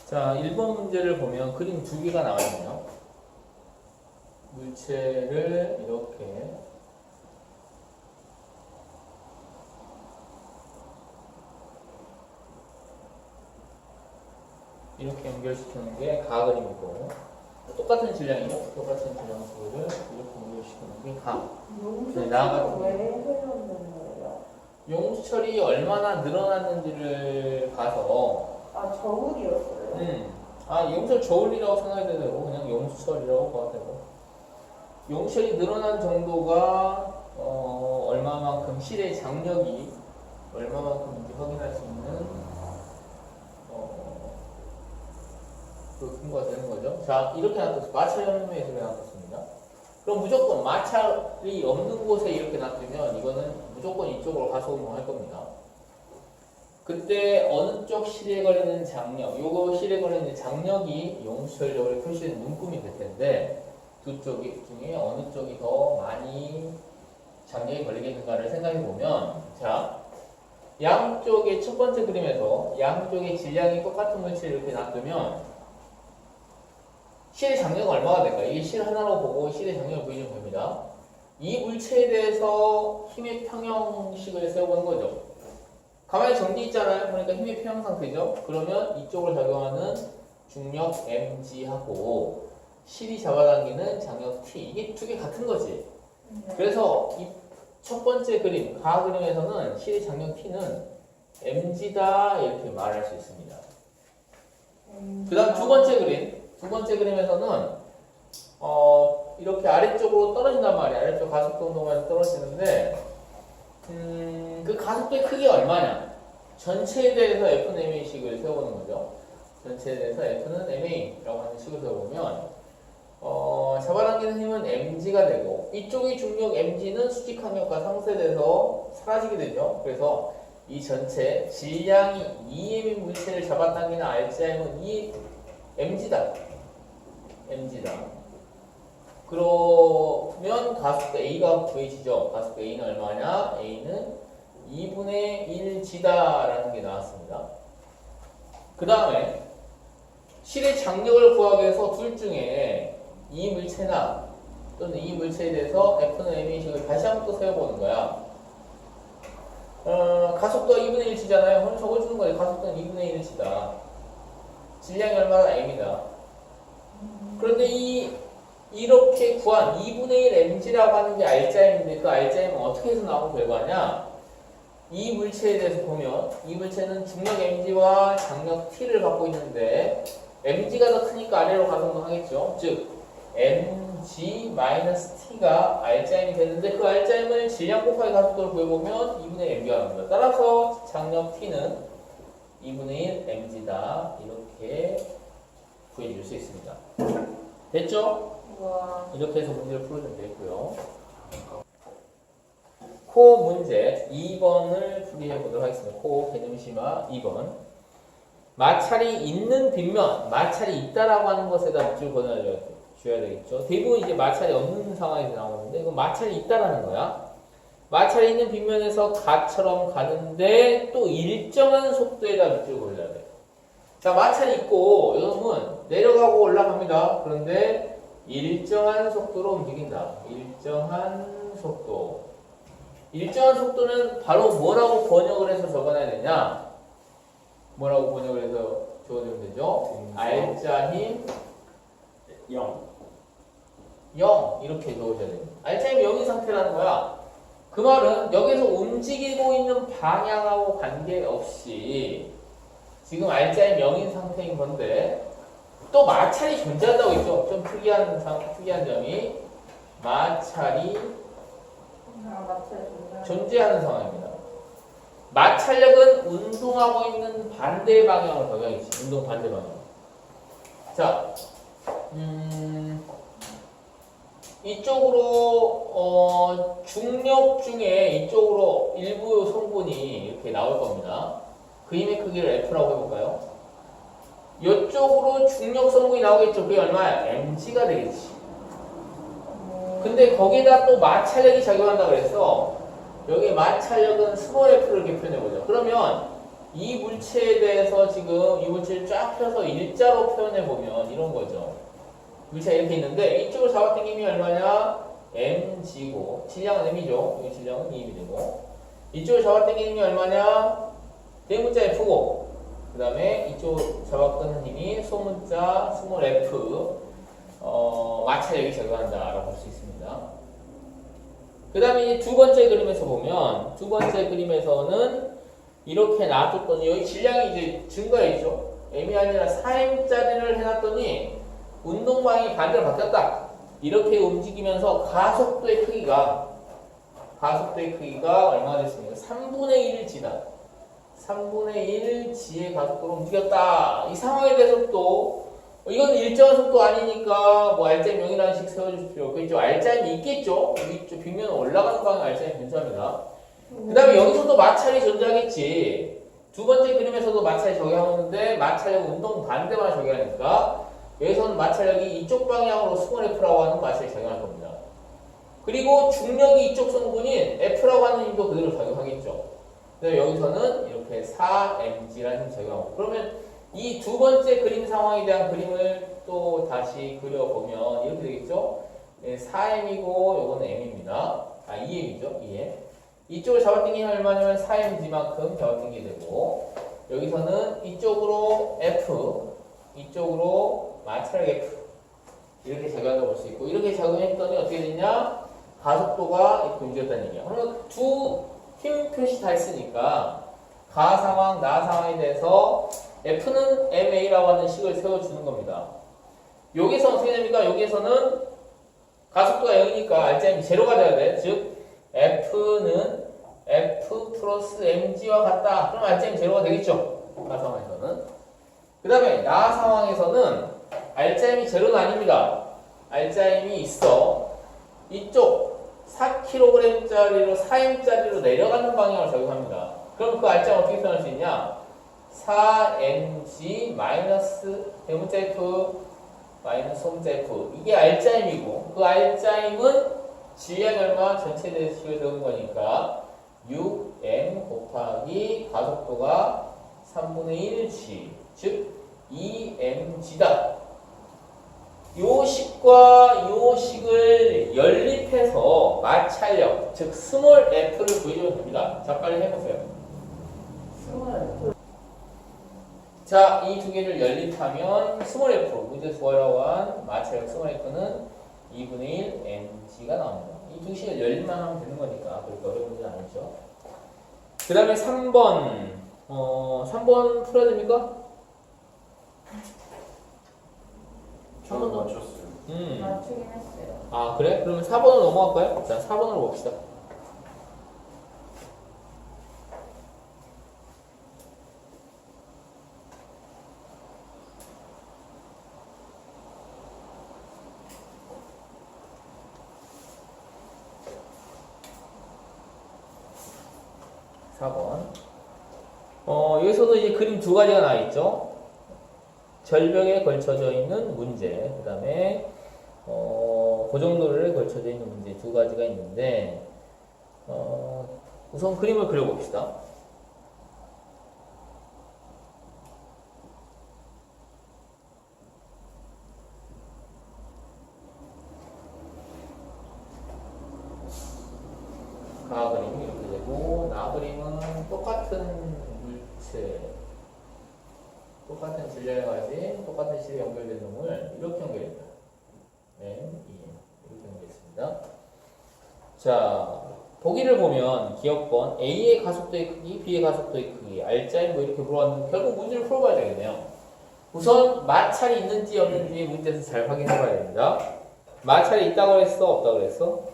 자, 1번 문제를 보면 그림 두 개가 나와 있네요. 물체를 이렇게 연결시키는 게 가 그림이고, 똑같은 질량이요. 똑같은 질량 수를 이렇게 연결시키는 게 가. 용수철은 왜 흘러내는 거예요? 용수철이 얼마나 늘어났는지를 봐서 저울이었어요? 용수철 저울이라고 생각해도 되고 그냥 용수철이라고 봐도 되고, 용수철이 늘어난 정도가 얼마만큼 실의 장력이 얼마만큼인지 확인할 수 있는 그 근거가 되는 거죠. 자, 이렇게 놔뒀습니다. 마찰이 없는 면에 이렇게 놔뒀습니다. 그럼 무조건 마찰이 없는 곳에 이렇게 놔두면 이거는 무조건 이쪽으로 가서 운동할 겁니다. 그때 어느 쪽 실에 걸리는 장력, 요거 실에 걸리는 장력이 용수철력을 표시되는 눈금이 될 텐데, 두 쪽 중에 어느 쪽이 더 많이 장력이 걸리겠는가를 생각해 보면, 자, 양쪽의 첫 번째 그림에서 양쪽의 질량이 똑같은 물체를 이렇게 놔두면 실의 장력은 얼마가 될까? 이게 실 하나로 보고 실의 장력을 보이면 됩니다. 이 물체에 대해서 힘의 평형식을 세워보는 거죠. 가만히 정지 있잖아요. 그러니까 힘의 평형 상태죠. 그러면 이쪽으로 작용하는 중력 mg하고 실이 잡아당기는 장력 t, 이게 두 개 같은 거지. 그래서 이 첫 번째 그림, 가 그림에서는 실의 장력 t는 mg다 이렇게 말할 수 있습니다. 그 다음 두 번째 그림에서는 이렇게 아래쪽으로 떨어진단 말이야. 아래쪽 가속도 운동에서 떨어지는데 그 가속도의 크기가 얼마냐? 전체에 대해서 F는 MA 식을 세워보는 거죠. 전체에 대해서 F는 MA라고 하는 식을 세워보면 잡아당기는 힘은 mg가 되고, 이쪽의 중력 mg는 수직 항력과 상쇄돼서 사라지게 되죠. 그래서 이 전체 질량이 2m인 물체를 잡아당기는 RCM은 이 mg다. 그러면 가속도 A가 구해지죠. 가속도 A는 얼마냐? A는 2분의 1g다라는 게 나왔습니다. 그 다음에 실의 장력을 구하기 위해서 둘 중에 이 물체나 또는 이 물체에 대해서 F는 MA식을 다시 한 번 또 세워보는 거야. 가속도가 2분의 1g잖아요. 그럼 적어주는 거예요. 가속도는 2분의 1g다. 질량이 얼마나 m이다. 그런데 이렇게 구한 2분의 1 mg라고 하는 게 R자임인데, 그 R자임은 어떻게 해서 나온 결과냐? 이 물체에 대해서 보면 이 물체는 중력 mg와 장력 t를 갖고 있는데, mg가 더 크니까 아래로 가속도 하겠죠. 즉 mg-t가 R자임이 되는데, 그 R자임을 질량 곱하기 가속도를 구해보면 2분의 mg가 나옵니다. 따라서 장력 t는 2분의 1 mg다 이렇게 구해줄 수 있습니다. 됐죠? 우와. 이렇게 해서 문제를 풀어주면 되겠고요. 코 문제 2번을 풀이해 보도록 하겠습니다. 코 개념심화 2번. 마찰이 있는 빗면, 마찰이 있다라고 하는 것에다 목적을 보내줘야 되겠죠. 대부분 이제 마찰이 없는 상황에서 나오는데, 이건 마찰이 있다라는 거야. 마찰이 있는 빗면에서 가처럼 가는데 또 일정한 속도에다 밑줄 그려야 돼. 자, 마찰이 있고 이놈은 내려가고 올라갑니다. 그런데 일정한 속도로 움직인다. 일정한 속도. 일정한 속도는 바로 뭐라고 번역을 해서 적어놔야 되냐? 뭐라고 번역을 해서 적어주면 되죠? R자 힘 0 이렇게 적으셔야 됩니다. R자 힘 0인 상태라는 거야. 그 말은 여기서 움직이고 있는 방향하고 관계없이 지금 R자임 0인 상태인 건데, 또 마찰이 존재한다고 했죠. 좀 특이한 점이 마찰이 존재하는 상황입니다. 마찰력은 운동하고 있는 반대 방향으로 적용이지. 운동 반대 방향. 자, 이쪽으로 중력 중에 이쪽으로 일부 성분이 이렇게 나올 겁니다. 그 힘의 크기를 F라고 해볼까요? 이쪽으로 중력 성분이 나오겠죠. 그게 얼마야? mg가 되겠지. 근데 거기다 또 마찰력이 작용한다고 그랬어. 여기 마찰력은 스몰 f를 이렇게 표현해보죠. 그러면 이 물체에 대해서 지금 이 물체를 쫙 펴서 일자로 표현해 보면 이런 거죠. 물체가 이렇게 있는데 이쪽으로 잡아당김이 얼마냐? mg고 질량은 m이죠. 여기 질량은 2m이 되고 이쪽으로 잡아당기는 힘이 얼마냐? 대문자 F고 그 다음에 이쪽 잡아끄는 힘이 소문자 스몰 F 마찰력이 작용한다라고 볼 수 있습니다. 그 다음에 두 번째 그림에서 보면 두 번째 그림에서는 이렇게 놔뒀더니 여기 질량이 이제 증가했죠. m이 아니라 4m짜리를 해놨더니 운동방이 반대로 바뀌었다. 이렇게 움직이면서 가속도의 크기가 얼마가 됐습니까? 3분의 1g다. 3분의 1g의 가속도로 움직였다. 이 상황에 대해서 또 이건 일정한 속도 아니니까 뭐 알짜임 0이라는 식 세워주십시오. 그죠? 알짜임이 있겠죠? 위쪽 빗면 올라가는 방향 알짜임 분수합니다. 그 다음에 여기서도 마찰이 존재하겠지. 두 번째 그림에서도 마찰이 적용하는데 마찰력 운동 반대만 적용하니까 여기서는 마찰력이 이쪽 방향으로 스몰 F라고 하는 마찰이 적용할 겁니다. 그리고 중력이 이쪽 성분인 F라고 하는 힘도 그대로 적용하겠죠. 그래서 여기서는 이렇게 4mg라는 힘이 적용하고 그러면 이 두 번째 그림 상황에 대한 그림을 또 다시 그려보면 이렇게 되겠죠. 4m이고 요거는 m입니다. 2m이죠. 2m. 이쪽을 잡아당기면 얼마냐면 4mg만큼 잡아당기게 되고 여기서는 이쪽으로 F 이쪽으로 마찰력 F 이렇게 작용한다고 볼 수 있고 이렇게 작용했더니 어떻게 됐냐? 가속도가 이렇게 움직였다는 얘기야. 그러면 두 힘 표시 다 했으니까 가 상황, 나 상황에 대해서 F는 MA라고 하는 식을 세워주는 겁니다. 여기서 어떻게 됩니까? 여기에서는 가속도가 0이니까 알짜임이 제로가 돼야 돼. 즉 F는 F 플러스 mg와 같다. 그럼 알짜임이 제로가 되겠죠? 가 상황에서는. 그 다음에 나 상황에서는 알짜임이 제로는 아닙니다. 알짜임이 있어. 이쪽 4kg짜리로 4m짜리로 내려가는 방향을 적용합니다. 그럼 그 알짜임 어떻게 표현할 수 있냐? 4mg 마이너스 대문자 F 마이너스 소문자 F 이게 알짜임이고 그 알짜임은 질량이 얼마? 전체에 대해서 식을 세우는 거니까 6m 곱하기 가속도가 3분의 1g 즉 2mg다. 요 식과 요 식을 연립해서 마찰력, 즉 스몰 f를 구해주면 됩니다. 자, 빨리 해보세요. 자, 이 두 개를 연립하면 스몰 f, 문제에서 구하라고 한 마찰력 스몰 f는 2분의 1 mg가 나옵니다. 이 두 식을 연립만 하면 되는 거니까 그렇게 어려운 문제는 아니죠. 그 다음에 3번 3번 풀어야 됩니까? 저도 맞췄어요. 맞추긴 했어요. 아 그래? 그러면 4번으로 넘어갈까요? 자 4번으로 봅시다. 여기서도 이제 그림 두 가지가 나와 있죠. 절벽에 걸쳐져 있는 문제, 그 다음에 고정도로에 걸쳐져 있는 문제 두 가지가 있는데 우선 그림을 그려봅시다. 가 그림이 이렇게 되고 나 그림은 똑같은 물체 똑같은 질량을 가진 똑같은 실에 연결된 놈을 이렇게 연결합니다. 이렇게 연결했습니다. 자, 보기를 보면 기억번 A의 가속도의 크기, B의 가속도의 크기, R자인 뭐 이렇게 물어봤는데 결국 문제를 풀어봐야 되겠네요. 우선 마찰이 있는지 없는지 문제에서 잘 확인해봐야 됩니다. 마찰이 있다고 그랬어? 없다고 그랬어?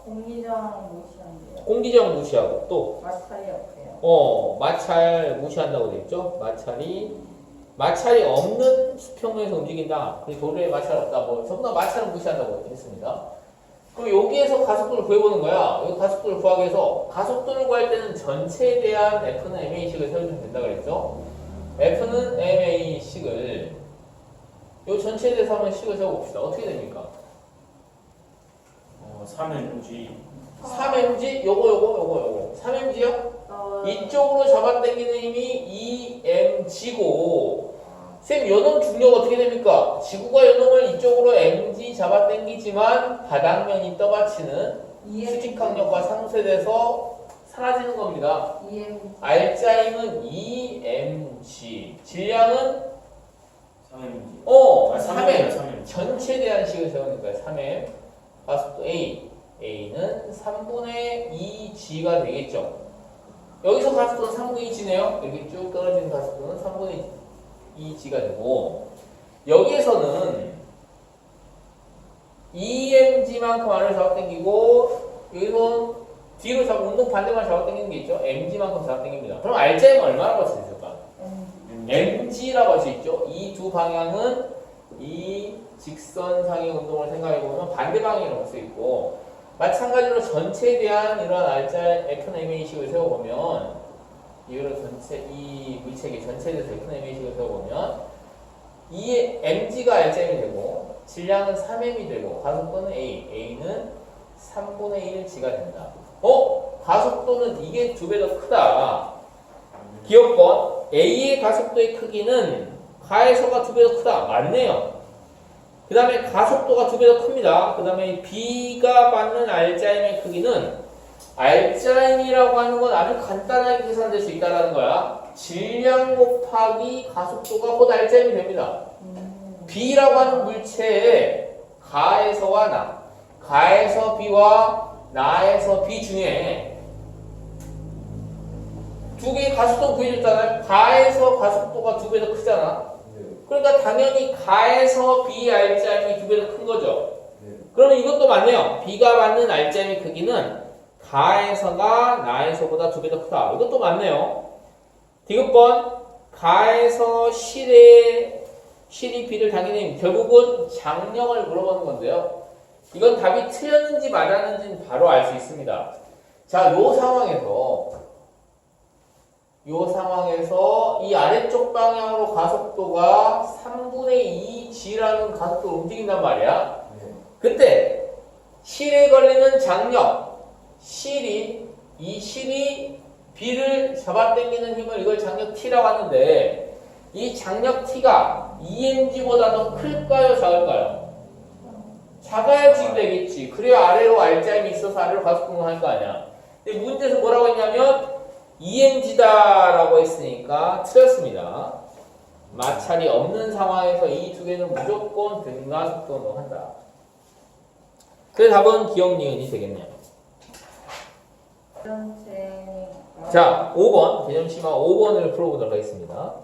공기장 무시한대요. 공기장 무시하고 또 마찰이 없대요. 마찰 무시한다고 되어 있죠? 마찰이 없는 수평면에서 움직인다. 그리고 도로에 마찰 없다. 뭐 전부 다 마찰을 무시한다고 했습니다. 그럼 여기에서 가속도를 구해보는 거야. 여기 가속도를 구하기 위해서 가속도를 구할 때는 전체에 대한 F는 MA식을 세워주면 된다 그랬죠? F는 MA식을 이 전체에 대해서 한번 식을 세워봅시다. 어떻게 됩니까? 3mg 3mg 요거 3mg요? 이쪽으로 잡아당기는 힘이 2mg고 쌤 요놈 중력 어떻게 됩니까? 지구가 요놈을 이쪽으로 mg 잡아당기지만 바닥면이 떠받치는 수직 강력과 상쇄돼서 사라지는 겁니다. 알짜 힘은 2mg 질량은 3mg. 3m 3m. 전체에 대한 식을 세우는 거예요. 3m 가속도 A는 3분의 2g가 되겠죠. 여기서 가속도는 3분의 2g네요. 이렇게 쭉 떨어지는 가속도는 3분의 2g가 되고 여기에서는 2mg만큼 아래로 잡아당기고 여기서 뒤로 운동 반대만 잡아당기는 게 있죠. mg만큼 잡아당깁니다. 그럼 알짜임은 얼마나 볼 수 있을까? mg라고 할 수 있죠. 이 두 방향은 이 직선상의 운동을 생각해보면 반대 방향이라고 할 수 있고 마찬가지로 전체에 대한 이런 알짜 FMA식을 세워보면 이거를 이 물체계 전체에 대해서 FMA식을 세워보면 이 mg가 알짜임이 되고 질량은 3m이 되고 가속도는 A는 3분의 1g가 된다. 가속도는 이게 2배 더 크다. 기억번 A의 가속도의 크기는 가에서가 2배 더 크다. 맞네요. 그 다음에 가속도가 2배 더 큽니다. 그 다음에 B가 받는 알짜임의 크기는 알짜임이라고 하는 건 아주 간단하게 계산될 수 있다는 거야. 질량 곱하기 가속도가 곧 알짜임이 됩니다. B라고 하는 물체에 가에서와 나, 가에서 B와 나에서 B 중에 두 개의 가속도 구해줬잖아요. 가에서 가속도가 2배 더 크잖아. 그러니까 당연히 가에서 B 알짜임이 2배 더 큰 거죠. 그러면 이것도 맞네요. B가 받는 알짜임의 크기는 가에서가 나에서보다 2배 더 크다. 이것도 맞네요. 디귿번 가에서 실이 B를 당기는 결국은 장력을 물어보는 건데요. 이건 답이 틀렸는지 맞았는지는 바로 알 수 있습니다. 자, 요 상황에서 이 아래쪽 방향으로 가속도가 3분의 2g라는 가속도로 움직인단 말이야. 그때 실에 걸리는 장력, 이 실이 B를 잡아당기는 힘을 이걸 장력 T라고 하는데 이 장력 T가 2mg보다 더 클까요? 작을까요? 작아야지 되겠지. 그래야 아래로 알짜임이 있어서 아래로 가속도는 할 거 아니야. 근데 문제에서 뭐라고 했냐면 2mg다라고 했으니까 틀렸습니다. 마찰이 없는 상황에서 이 두 개는 무조건 등가속도로 한다. 그래서 답은 기억 니은이 되겠네요. 자, 5번 개념심화 5번을 풀어보도록 하겠습니다.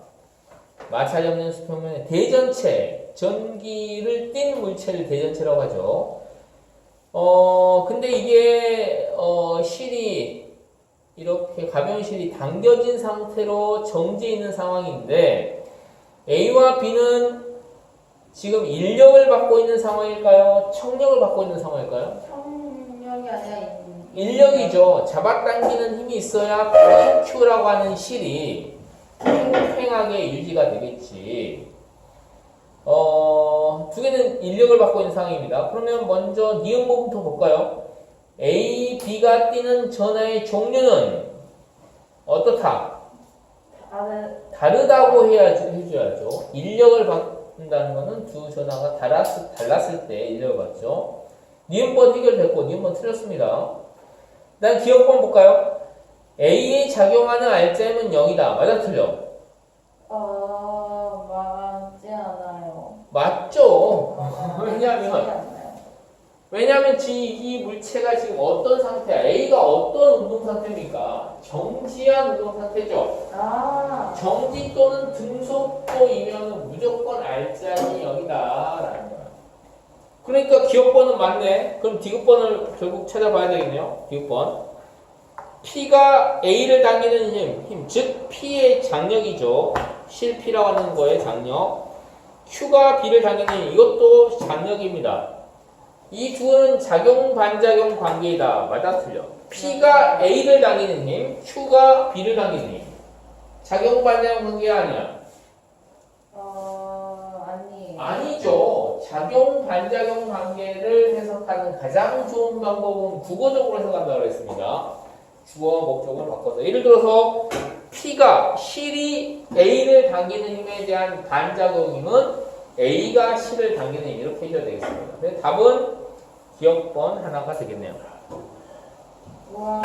마찰이 없는 수평면에 대전체, 전기를 띤 물체를 대전체라고 하죠. 근데 이게 실이 이렇게 가벼운 실이 당겨진 상태로 정지해 있는 상황인데 A와 B는 지금 인력을 받고 있는 상황일까요? 청력을 받고 있는 상황일까요? 청력이 아니라 인력이죠. 잡아당기는 힘이 있어야 Q라고 하는 실이 팽팽하게 유지가 되겠지. 두 개는 인력을 받고 있는 상황입니다. 그러면 먼저 니은 부분부터 볼까요? A, B가 띄는 전하의 종류는 어떻다? 다르다고 해줘야죠. 인력을 받는다는 것은 두 전하가 달랐을 때 인력을 받죠. 니은번 해결됐고 니은번 틀렸습니다. 일단 기억번 볼까요? A에 작용하는 알짜임은 0이다. 맞아 틀려? 맞지 않아요. 맞죠. 왜냐하면 이 물체가 지금 어떤 상태야? A가 어떤 운동 상태입니까? 정지한 운동 상태죠. 정지 또는 등속도이면 무조건 알짜임이 0이다라는 거야. 그러니까 기억번은 맞네. 그럼 디귿번을 결국 찾아봐야 되겠네요. 디귿번. P가 A를 당기는 힘, 즉 P의 장력이죠. 실 P라고 하는 거의 장력. Q가 B를 당기는 힘, 이것도 장력입니다. 이 둘은 작용 반작용 관계이다. 맞아 틀려? P가 A를 당기는 힘, Q가 B를 당기는 힘. 작용 반작용 관계가 아니야. 아니에요. 아니죠. 작용 반작용 관계를 해석하는 가장 좋은 방법은 국어적으로 해석한다고 했습니다. 주어와 목적을 바꿔서 예를 들어서 P가 실이 A를 당기는 힘에 대한 반작용임은 A가 실을 당기는 힘 이렇게 해줘야 되겠습니다. 근데 답은 기억번 하나가 되겠네요. 와.